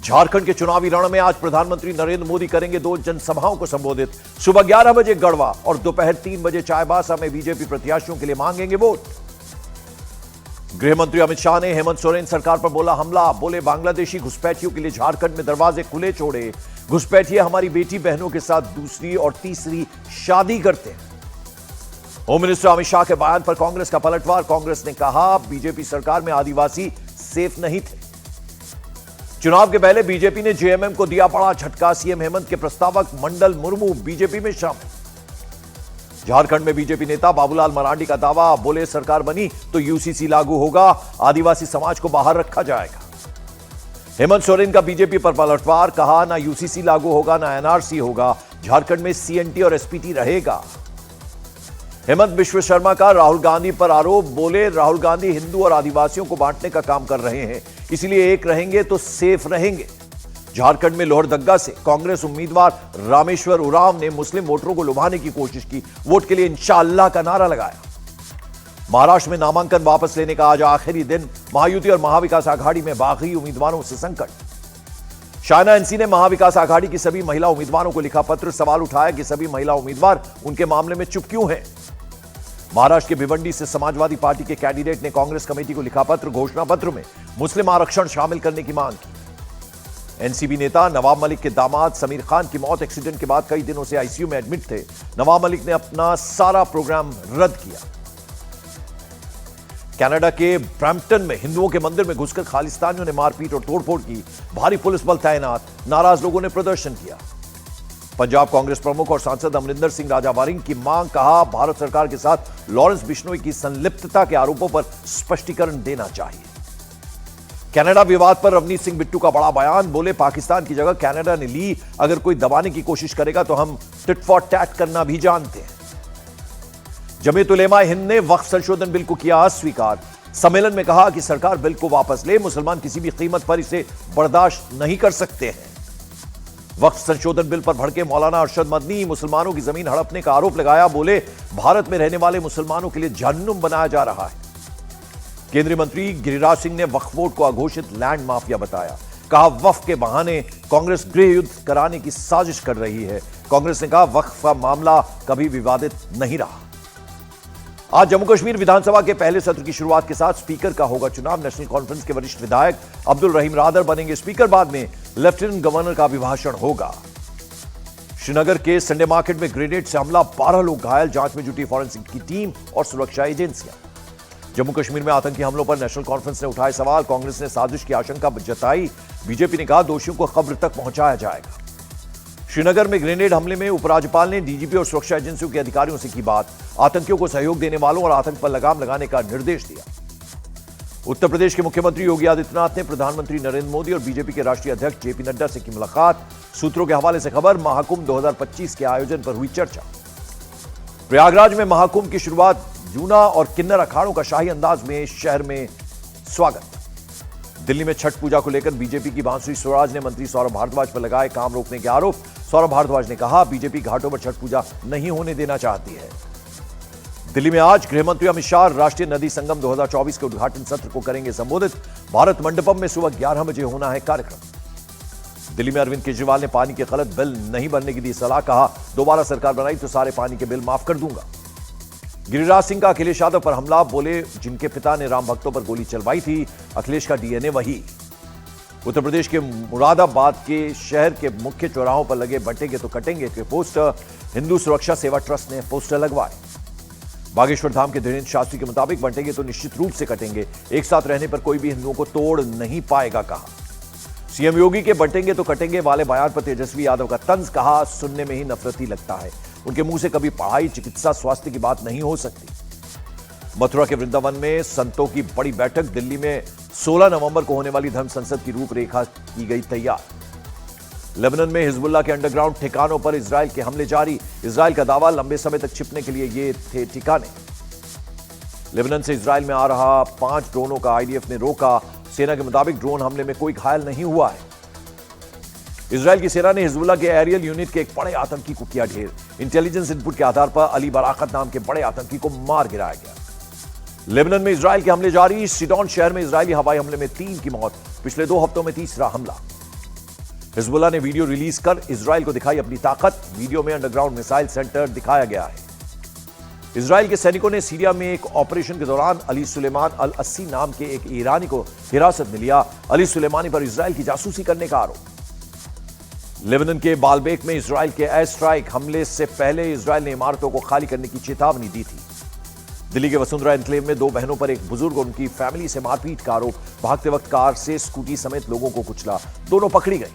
झारखंड के चुनावी रण में आज प्रधानमंत्री नरेंद्र मोदी करेंगे 2 जनसभाओं को संबोधित। सुबह 11 बजे गढ़वा और दोपहर 3 बजे चाईबासा में बीजेपी प्रत्याशियों के लिए मांगेंगे वोट। गृह मंत्री अमित शाह ने हेमंत सोरेन सरकार पर बोला हमला। बोले बांग्लादेशी घुसपैठियों के लिए झारखंड में दरवाजे खुले छोड़े। घुसपैठिए हमारी बेटी बहनों के साथ दूसरी और तीसरी शादी करते हैं। होम मिनिस्टर अमित शाह के बयान पर कांग्रेस का पलटवार। कांग्रेस ने कहा बीजेपी सरकार में आदिवासी सेफ नहीं थे। चुनाव के पहले बीजेपी ने जेएमएम को दिया बड़ा झटका। सीएम हेमंत के प्रस्तावक मंडल मुर्मू बीजेपी में शामिल। झारखंड में बीजेपी नेता बाबूलाल मरांडी का दावा। बोले सरकार बनी तो यूसीसी लागू होगा, आदिवासी समाज को बाहर रखा जाएगा। हेमंत सोरेन का बीजेपी पर पलटवार। कहा ना यूसीसी लागू होगा ना एनआरसी होगा, झारखंड में सीएनटी और एसपीटी रहेगा। हेमंत बिश्व शर्मा का राहुल गांधी पर आरोप। बोले राहुल गांधी हिंदू और आदिवासियों को बांटने का काम कर रहे हैं, इसलिए एक रहेंगे तो सेफ रहेंगे। झारखंड में लोहरदग्गा से कांग्रेस उम्मीदवार रामेश्वर उरांव ने मुस्लिम वोटरों को लुभाने की कोशिश की। वोट के लिए इंशाअल्लाह का नारा लगाया। महाराष्ट्र में नामांकन वापस लेने का आज आखिरी दिन। महायुति और महाविकास आघाड़ी में बागी उम्मीदवारों से संकट। शायना एनसी ने महाविकास आघाड़ी की सभी महिला उम्मीदवारों को लिखा पत्र। सवाल उठाया कि सभी महिला उम्मीदवार उनके मामले में चुप क्यों हैं। महाराष्ट्र के भिवंडी से समाजवादी पार्टी के कैंडिडेट ने कांग्रेस कमेटी को लिखा पत्र। घोषणा पत्र में मुस्लिम आरक्षण शामिल करने की मांग की। एनसीबी नेता नवाब मलिक के दामाद समीर खान की मौत एक्सीडेंट के बाद कई दिनों से आईसीयू में एडमिट थे। नवाब मलिक ने अपना सारा प्रोग्राम रद्द किया। कनाडा के ब्रैम्पटन में हिंदुओं के मंदिर में घुसकर खालिस्तानियों ने मारपीट और तोड़फोड़ की। भारी पुलिस बल तैनात। नाराज लोगों ने प्रदर्शन किया। पंजाब कांग्रेस प्रमुख और सांसद अमरिंदर सिंह राजा वारिंग की मांग। कहा भारत सरकार के साथ लॉरेंस बिश्नोई की संलिप्तता के आरोपों पर स्पष्टीकरण देना चाहिए। कनाडा विवाद पर रवनीत सिंह बिट्टू का बड़ा बयान। बोले पाकिस्तान की जगह कनाडा ने ली, अगर कोई दबाने की कोशिश करेगा तो हम टिट फॉर टैट करना भी जानते हैं। जमीयत उलेमा हिंद ने वक्फ संशोधन बिल को किया अस्वीकार। सम्मेलन में कहा कि सरकार बिल को वापस ले, मुसलमान किसी भी कीमत पर इसे बर्दाश्त नहीं कर सकते हैं। वक्फ संशोधन बिल पर भड़के मौलाना अरशद मदनी मुसलमानों की जमीन हड़पने का आरोप लगाया। बोले भारत में रहने वाले मुसलमानों के लिए जहन्नुम बनाया जा रहा है। केंद्रीय मंत्री गिरिराज सिंह ने वक्फ बोर्ड को अघोषित लैंड माफिया बताया। कहा वक्फ के बहाने कांग्रेस गृह युद्ध कराने की साजिश कर रही है। कांग्रेस ने कहा वक्फ का मामला कभी विवादित नहीं रहा। आज जम्मू कश्मीर विधानसभा के पहले सत्र की शुरुआत के साथ स्पीकर का होगा चुनाव। नेशनल कॉन्फ्रेंस के वरिष्ठ विधायक अब्दुल रहीम रादर बनेंगे स्पीकर। बाद में लेफ्टिनेंट गवर्नर का अभिभाषण होगा। श्रीनगर के संडे मार्केट में ग्रेनेड से हमला, 12 लोग घायल। जांच में जुटी फॉरेंसिक की टीम और सुरक्षा एजेंसियां। जम्मू कश्मीर में आतंकी हमलों पर नेशनल कॉन्फ्रेंस ने उठाए सवाल। कांग्रेस ने साजिश की आशंका जताई। बीजेपी ने कहा दोषियों को कब्र तक पहुंचाया जाएगा। श्रीनगर में ग्रेनेड हमले में उपराज्यपाल ने डीजीपी और सुरक्षा एजेंसियों के अधिकारियों से की बात। आतंकियों को सहयोग देने वालों और आतंक पर लगाम लगाने का निर्देश दिया। उत्तर प्रदेश के मुख्यमंत्री योगी आदित्यनाथ ने प्रधानमंत्री नरेंद्र मोदी और बीजेपी के राष्ट्रीय अध्यक्ष जेपी नड्डा से की मुलाकात। सूत्रों के हवाले से खबर, महाकुंभ 2025 के आयोजन पर हुई चर्चा। प्रयागराज में महाकुंभ की शुरुआत। जूना और किन्नर अखाड़ों का शाही अंदाज में शहर में स्वागत। दिल्ली में छठ पूजा को लेकर बीजेपी की बांसुरी स्वराज ने मंत्री सौरभ भारद्वाज पर लगाए काम रोकने के आरोप। सौरभ भारद्वाज ने कहा बीजेपी घाटों पर छठ पूजा नहीं होने देना चाहती है। दिल्ली में आज गृह मंत्री अमित शाह राष्ट्रीय नदी संगम 2024 के उद्घाटन सत्र को करेंगे संबोधित। भारत मंडपम में सुबह 11 बजे होना है कार्यक्रम। दिल्ली में अरविंद केजरीवाल ने पानी के गलत बिल नहीं भरने की दी सलाह। कहा दोबारा सरकार बनाई तो सारे पानी के बिल माफ कर दूंगा। गिरिराज सिंह का अखिलेश यादव पर हमला। बोले जिनके पिता ने राम भक्तों पर गोली चलवाई थी, अखिलेश का डीएनए वही। उत्तर प्रदेश के मुरादाबाद के शहर के मुख्य चौराहों पर लगे बंटेंगे तो कटेंगे के पोस्टर हिंदू सुरक्षा सेवा ट्रस्ट ने पोस्टर लगवाए। बागेश्वर धाम के धीरेन्द्र शास्त्री के मुताबिक बंटेंगे तो निश्चित रूप से कटेंगे, एक साथ रहने पर कोई भी हिंदुओं को तोड़ नहीं पाएगा। कहा सीएम योगी के बंटेंगे तो कटेंगे वाले बयान पर तेजस्वी यादव का तंज। कहा सुनने में ही नफरती लगता है, उनके मुंह से कभी पढ़ाई, चिकित्सा, स्वास्थ्य की बात नहीं हो सकती। मथुरा के वृंदावन में संतों की बड़ी बैठक। दिल्ली में 16 नवंबर को होने वाली धर्म संसद की रूपरेखा की गई तैयार। लेबनान में हिजबुल्लाह के अंडरग्राउंड ठिकानों पर इजराइल के हमले जारी। इजराइल का दावा लंबे समय तक छिपने के लिए ये थे ठिकाने। लेबनान से इजराइल में आ रहा 5 ड्रोनों का आईडीएफ ने रोका। सेना के मुताबिक ड्रोन हमले में कोई घायल नहीं हुआ है। इजराइल की सेना ने हिजबुल्लाह के एरियल यूनिट के एक बड़े आतंकी को किया ढेर। इंटेलिजेंस इनपुट के आधार पर अली बराकत नाम के बड़े आतंकी को मार गिराया गया। लेबनान में इजराइल के हमले जारी। सीडोन शहर में इजरायली हवाई हमले में 3 की मौत। पिछले 2 हफ्तों में तीसरा हमला। हिजबुल्लाह ने वीडियो रिलीज कर इजराइल को दिखाई अपनी ताकत। वीडियो में अंडरग्राउंड मिसाइल सेंटर दिखाया गया है। इजराइल के सैनिकों ने सीरिया में एक ऑपरेशन के दौरान अली सुलेमान अल अस्सी नाम के एक ईरानी को हिरासत में लिया। अली सुलेमानी पर इजराइल की जासूसी करने का आरोप। लेबनान के बालबेक में इजराइल के एयर स्ट्राइक हमले से पहले इजराइल ने इमारतों को खाली करने की चेतावनी दी थी। दिल्ली के वसुंधरा एन्क्लेव में 2 बहनों पर एक बुजुर्ग और उनकी फैमिली से मारपीट का आरोप। भागते वक्त कार से स्कूटी समेत लोगों को कुचला, दोनों पकड़ी गई।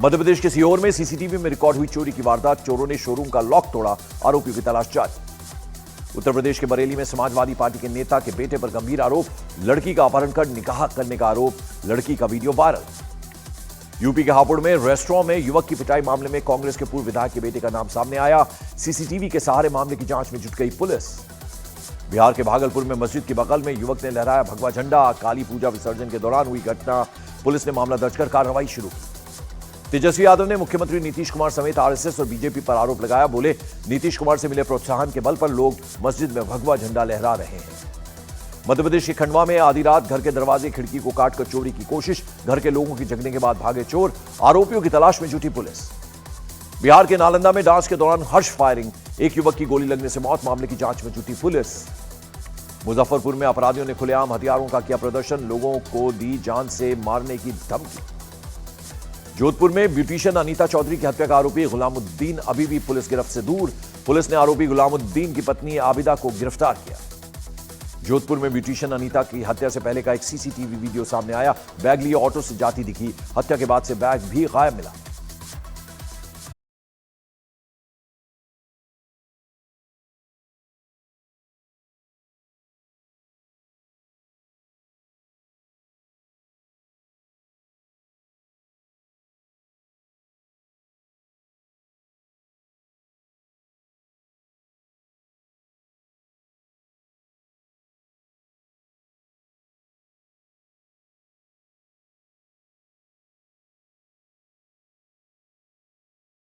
मध्य प्रदेश के सीहोर में सीसीटीवी में रिकॉर्ड हुई चोरी की वारदात। चोरों ने शोरूम का लॉक तोड़ा, आरोपियों की तलाश जारी। उत्तर प्रदेश के बरेली में समाजवादी पार्टी के नेता के बेटे पर गंभीर आरोप। लड़की का अपहरण कर निकाह करने का आरोप। लड़की का वीडियो वायरल। यूपी के हापुड़ में रेस्टोरेंट में युवक की पिटाई मामले में कांग्रेस के पूर्व विधायक के बेटे का नाम सामने आया। सीसीटीवी के सहारे मामले की जांच में जुट गई पुलिस। बिहार के भागलपुर में मस्जिद के बगल में युवक ने लहराया भगवा झंडा। काली पूजा विसर्जन के दौरान हुई घटना। पुलिस ने मामला दर्ज कर कार्रवाई शुरू की। तेजस्वी यादव ने मुख्यमंत्री नीतीश कुमार समेत आरएसएस और बीजेपी पर आरोप लगाया। बोले, नीतीश कुमार से मिले प्रोत्साहन के बल पर लोग मस्जिद में भगवा झंडा लहरा रहे हैं। मध्य प्रदेश के खंडवा में आधी रात घर के दरवाजे खिड़की को काटकर चोरी की कोशिश। घर के लोगों की जगने के बाद भागे चोर। आरोपियों की तलाश में जुटी पुलिस। बिहार के नालंदा में डांस के दौरान हर्ष फायरिंग। एक युवक की गोली लगने से मौत। मामले की जांच में जुटी पुलिस। मुजफ्फरपुर में अपराधियों ने खुलेआम हथियारों का किया प्रदर्शन। लोगों को दी जान से मारने की धमकी। जोधपुर में ब्यूटिशियन अनीता चौधरी की हत्या का आरोपी गुलामुद्दीन अभी भी पुलिस गिरफ्त से दूर। पुलिस ने आरोपी गुलामुद्दीन की पत्नी आबिदा को गिरफ्तार किया। जोधपुर में ब्यूटिशियन अनीता की हत्या से पहले का एक सीसीटीवी वीडियो सामने आया। बैग लिए ऑटो से जाती दिखी। हत्या के बाद से बैग भी गायब मिला।